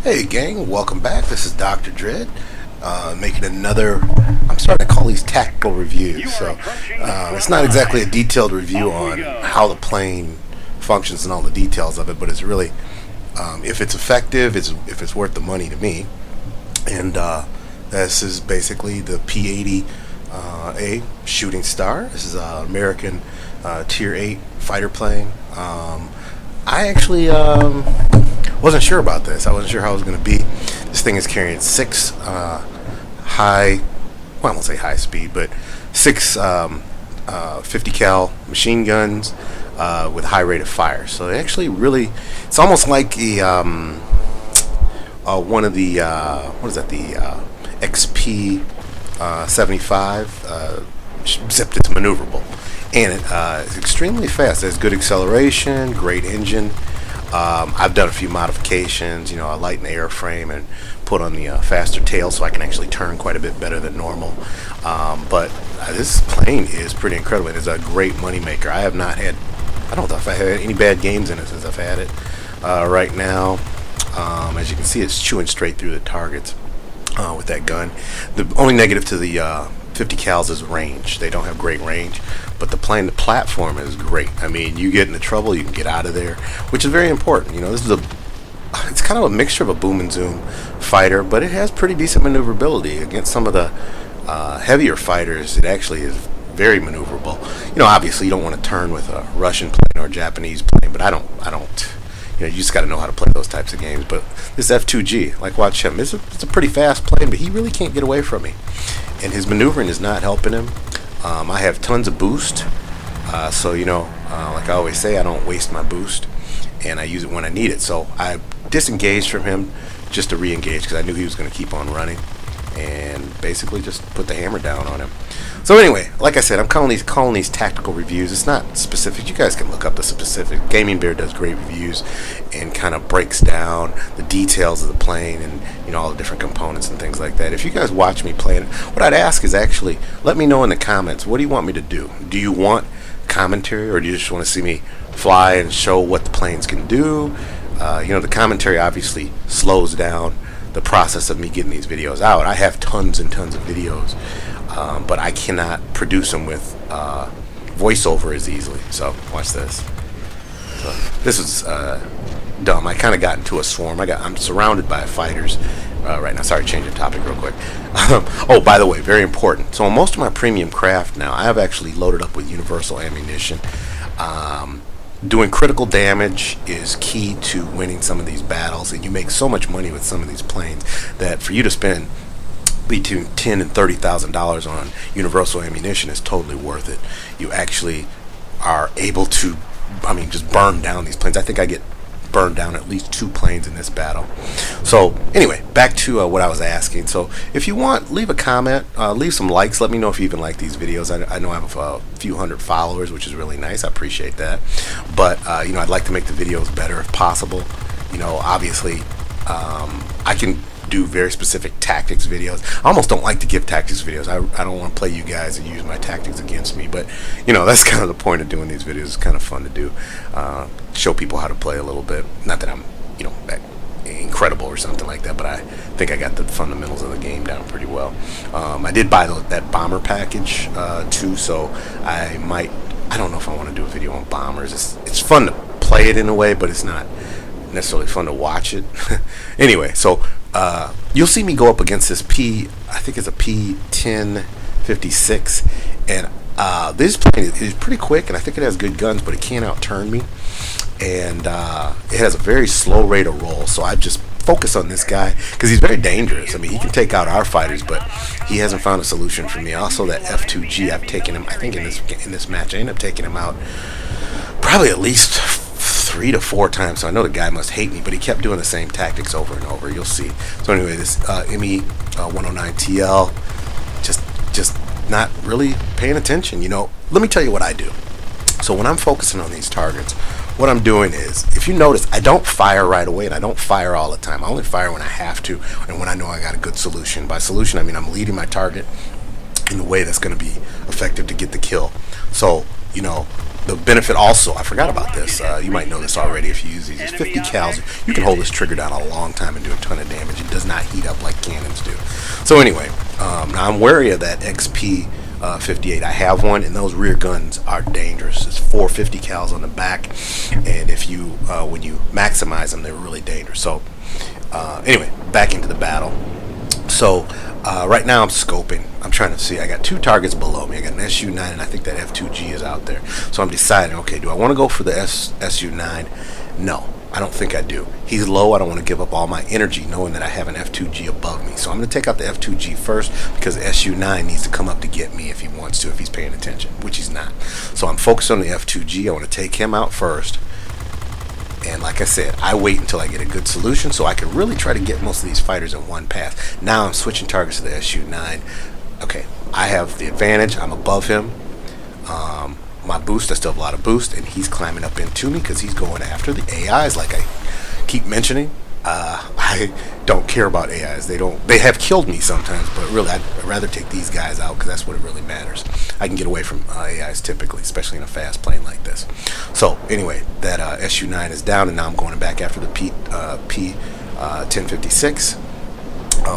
Hey gang, welcome back. This is Dr. Dread, making another, I'm starting to call these tactical reviews. So it's not exactly a detailed review on how the plane functions and all the details of it, but it's really, if it's effective, if it's worth the money to me. And this is basically the P80a Shooting Star. This is an American Tier 8 fighter plane. I actually wasn't sure about this. I wasn't sure how it was going to be. This thing is carrying six I won't say high speed, but six 50 cal machine guns with high rate of fire. So it actually really, it's almost like the one of the what is that, the XP 75, except it's maneuverable, and it's extremely fast. It has good acceleration, great engine. I've done a few modifications. I lighten the airframe and put on the faster tail so I can actually turn quite a bit better than normal. But this plane is pretty incredible. It's a great money maker. I don't know if I had any bad games in it since I've had it. Right now, as you can see, it's chewing straight through the targets with that gun. The only negative to the 50 cals is range. They don't have great range, but the platform is great. I mean, you get into trouble, you can get out of there, which is very important. This is it's kind of a mixture of a boom and zoom fighter, but it has pretty decent maneuverability against some of the heavier fighters. It actually is very maneuverable. Obviously you don't want to turn with a Russian plane or a Japanese plane, but I don't. You just got to know how to play those types of games. But this F2G, like, watch him. It's a pretty fast plane, but he really can't get away from me. And his maneuvering is not helping him. I have tons of boost. So, like I always say, I don't waste my boost. And I use it when I need it. So I disengaged from him just to re-engage because I knew he was going to keep on running. And basically just put the hammer down on him. So anyway, like I said, I'm calling these tactical reviews. It's not specific. You guys can look up the specific. Gaming Bear does great reviews and kind of breaks down the details of the plane and all the different components and things like that. If you guys watch me play it, what I'd ask is actually let me know in the comments, what do you want me to do? Do you want commentary, or do you just want to see me fly and show what the planes can do? The commentary obviously slows down the process of me getting these videos out. I have tons and tons of videos, but I cannot produce them with voiceover as easily. So watch this. So this is dumb. I kind of got into a swarm. I'm surrounded by fighters right now. Sorry, change the topic real quick. Oh, by the way, very important. So on most of my premium craft now, I have actually loaded up with universal ammunition. Doing critical damage is key to winning some of these battles, and you make so much money with some of these planes that for you to spend between $10,000 and $30,000 on universal ammunition is totally worth it. You actually are able to, just burn down these planes. I think I get burned down at least 2 planes in this battle. So anyway, back to what I was asking. So if you want, leave a comment, leave some likes. Let me know if you even like these videos. I know I have a few hundred followers, which is really nice. I appreciate that. But I'd like to make the videos better if possible. Obviously I can do very specific tactics videos. I almost don't like to give tactics videos. I don't want to play you guys and use my tactics against me, but that's kind of the point of doing these videos. It's kind of fun to do, show people how to play a little bit. Not that I'm that incredible or something like that, but I think I got the fundamentals of the game down pretty well. I did buy that bomber package too, so I don't know if I want to do a video on bombers. It's fun to play it in a way, but it's not necessarily fun to watch it. Anyway, so you'll see me go up against this I think it's a P1056, and this plane is pretty quick, and I think it has good guns, but it can't outturn me, and it has a very slow rate of roll. So I just focus on this guy because he's very dangerous. He can take out our fighters, but he hasn't found a solution for me. Also, that F2G, I've taken him, I think in this match I ended up taking him out probably at least 3 to 4 times. So I know the guy must hate me, but he kept doing the same tactics over and over. You'll see. So anyway, this ME 109TL, just not really paying attention. Let me tell you what I do. So when I'm focusing on these targets, what I'm doing is, if you notice, I don't fire right away, and I don't fire all the time. I only fire when I have to and when I know I got a good solution. By solution, I mean I'm leading my target in the way that's going to be effective to get the kill. So the benefit also, I forgot about this, you might know this already if you use these, is 50 cals. You can hold this trigger down a long time and do a ton of damage. It does not heat up like cannons do. So anyway, now I'm wary of that XP58. I have one, and those rear guns are dangerous. It's 450 cals on the back, and if you when you maximize them, they're really dangerous. So anyway, back into the battle. So right now I'm scoping. I'm trying to see. I got two targets below me. I got an SU-9, and I think that F2G is out there. So I'm deciding, okay, do I want to go for the SU-9? No, I don't think I do. He's low. I don't want to give up all my energy knowing that I have an F2G above me. So I'm going to take out the F2G first, because the SU-9 needs to come up to get me if he wants to, if he's paying attention, which he's not. So I'm focused on the F2G. I want to take him out first. And like I said, I wait until I get a good solution so I can really try to get most of these fighters in one pass. Now I'm switching targets to the SU-9. Okay, I have the advantage. I'm above him. My boost, I still have a lot of boost, and he's climbing up into me because he's going after the AIs, like I keep mentioning. I don't care about AIs. They have killed me sometimes, but really I'd rather take these guys out because that's what it really matters. I can get away from AIs typically, especially in a fast plane like this. So anyway, that SU-9 is down, and now I'm going back after the P1056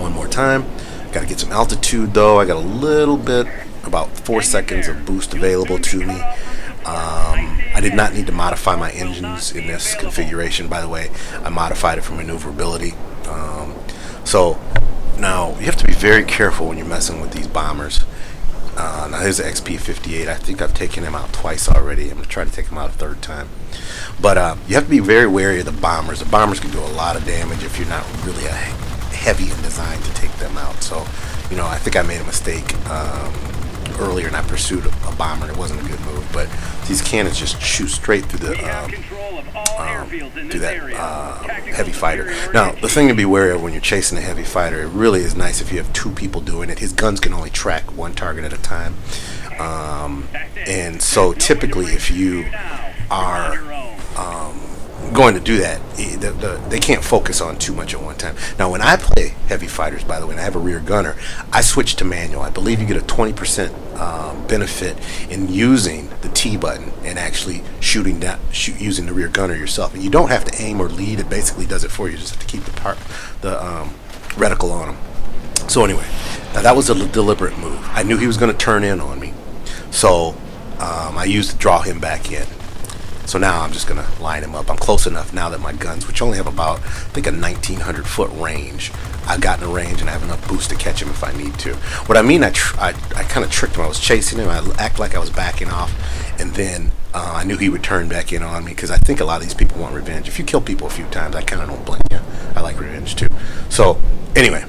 one more time. Got to get some altitude though. I got a little bit, about 4 seconds of boost available to me. I did not need to modify my engines in this configuration, by the way. I modified it for maneuverability. So now you have to be very careful when you're messing with these bombers. Now here's the XP58. I think I've taken him out twice already. I'm going to try to take him out a third time. But you have to be very wary of the bombers. The bombers can do a lot of damage if you're not really heavy in design to take them out. So, you know, I think I made a mistake earlier, and I pursued a bomber, and it wasn't a good move. But these cannons just shoot straight through the heavy fighter. Now, the thing to be wary of when you're chasing a heavy fighter, it really is nice if you have two people doing it. His guns can only track one target at a time, and so typically, if you are going to do that, they can't focus on too much at one time. Now, when I play heavy fighters, by the way, and I have a rear gunner, I switch to manual. I believe you get a 20% benefit in using the T button and actually using the rear gunner yourself. And you don't have to aim or lead. It basically does it for you. You just have to keep the reticle on them. So anyway, now that was a deliberate move. I knew he was going to turn in on me, so I used to draw him back in. So now I'm just going to line him up. I'm close enough now that my guns, which only have about, I think, a 1,900 foot range, I've gotten a range and I have enough boost to catch him if I need to. What I mean, I kind of tricked him. I was chasing him. I act like I was backing off, and then I knew he would turn back in on me, because I think a lot of these people want revenge. If you kill people a few times, I kind of don't blame you. I like revenge too. So anyway,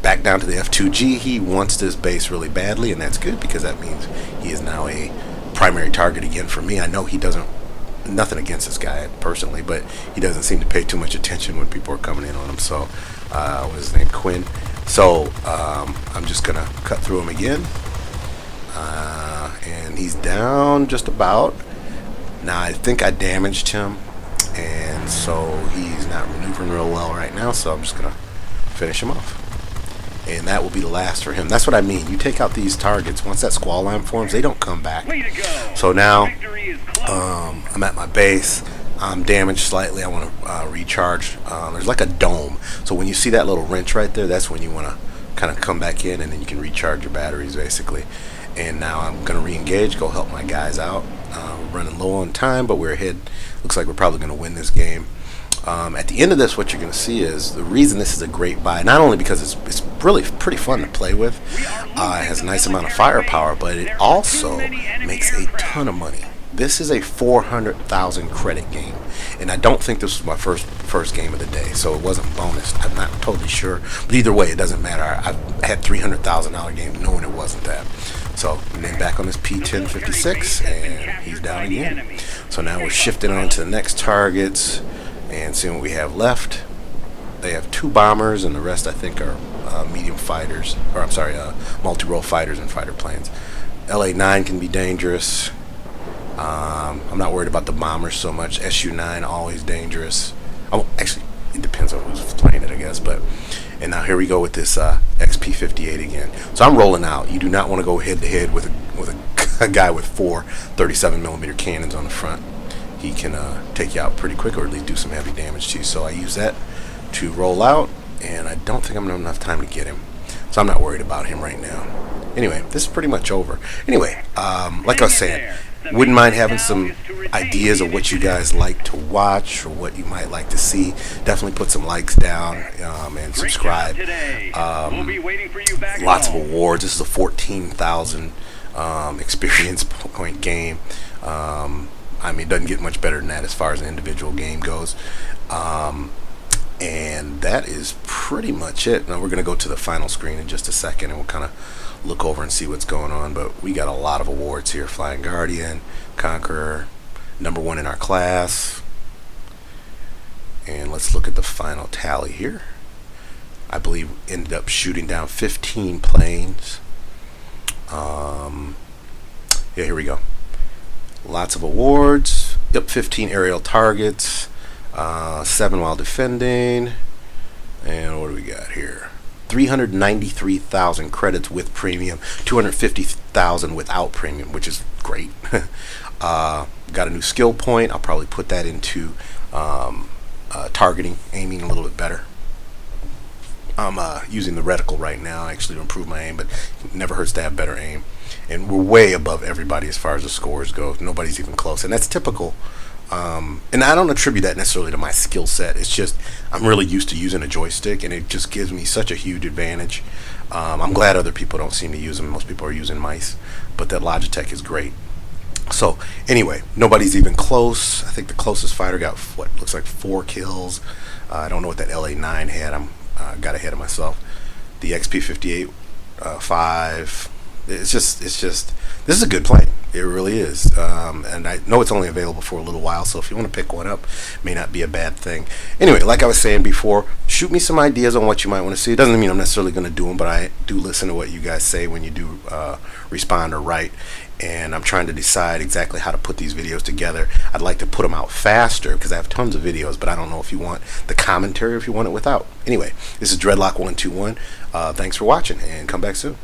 back down to the F2G. He wants this base really badly, and that's good, because that means he is now a primary target again for me. I know he doesn't. Nothing against this guy personally, but he doesn't seem to pay too much attention when people are coming in on him. So, what is his name? Quinn. So, I'm just gonna cut through him again, and he's down just about. Now, I think I damaged him, and so he's not maneuvering real well right now. So I'm just gonna finish him off, and that will be the last for him. That's what I mean. You take out these targets, once that squall line forms, they don't come back. So now I'm at my base. I'm damaged slightly. I want to recharge. There's like a dome. So when you see that little wrench right there, that's when you want to kind of come back in, and then you can recharge your batteries basically. And now I'm going to re-engage, go help my guys out. We're running low on time, but we're ahead. Looks like we're probably going to win this game. At the end of this, what you're going to see is the reason this is a great buy, not only because it's really pretty fun to play with, it has a nice amount of firepower, but it also makes a ton of money. This is a 400,000 credit game, and I don't think this was my first game of the day, so it wasn't bonus. I'm not totally sure, but either way, it doesn't matter. I've had $300,000 games knowing it wasn't that. So, and then back on this P1056, and he's down again. So now we're shifting on to the next targets and seeing what we have left. They have 2 bombers, and the rest I think are medium fighters, or I'm sorry, multi-role fighters and fighter planes. LA-9 can be dangerous. I'm not worried about the bombers so much. SU-9 always dangerous. Oh, actually, it depends on who's playing it, I guess. But and now here we go with this XP58 again. So I'm rolling out. You do not want to go head to head with a a guy with 4 37mm cannons on the front. He can take you out pretty quick, or at least do some heavy damage to you. So I use that to roll out, and I don't think I'm going to have enough time to get him. So I'm not worried about him right now. Anyway, this is pretty much over. Anyway, like I was saying, wouldn't mind having some ideas of what you guys like to watch or what you might like to see. Definitely put some likes down and subscribe. Lots of awards. This is a 14,000 experience point game. I mean, it doesn't get much better than that as far as an individual game goes. And that is pretty much it. Now we're going to go to the final screen in just a second, and we'll kind of look over and see what's going on. But we got a lot of awards here. Flying Guardian, Conqueror, #1 in our class. And let's look at the final tally here. I believe ended up shooting down 15 planes. Yeah, here we go. Lots of awards. Yep, 15 aerial targets. 7 while defending. And what do we got here? 393,000 credits with premium, 250,000 without premium, which is great. Got a new skill point. I'll probably put that into targeting, aiming a little bit better. I'm using the reticle right now actually to improve my aim, but it never hurts to have better aim. And we're way above everybody as far as the scores go. Nobody's even close, and that's typical. And I don't attribute that necessarily to my skill set. It's just I'm really used to using a joystick, and it just gives me such a huge advantage. I'm glad other people don't seem to use them. Most people are using mice, but that Logitech is great. So anyway, nobody's even close. I think the closest fighter got what looks like 4 kills. I don't know what that LA9 had. I'm got ahead of myself. The XP58 5. It's just this is a good plane. It really is. And I know it's only available for a little while, so if you want to pick one up, it may not be a bad thing. Anyway, like I was saying before, shoot me some ideas on what you might want to see. It doesn't mean I'm necessarily going to do them, but I do listen to what you guys say when you do respond or write. And I'm trying to decide exactly how to put these videos together. I'd like to put them out faster because I have tons of videos, but I don't know if you want the commentary or if you want it without. Anyway, this is Dreadlock121. Thanks for watching, and come back soon.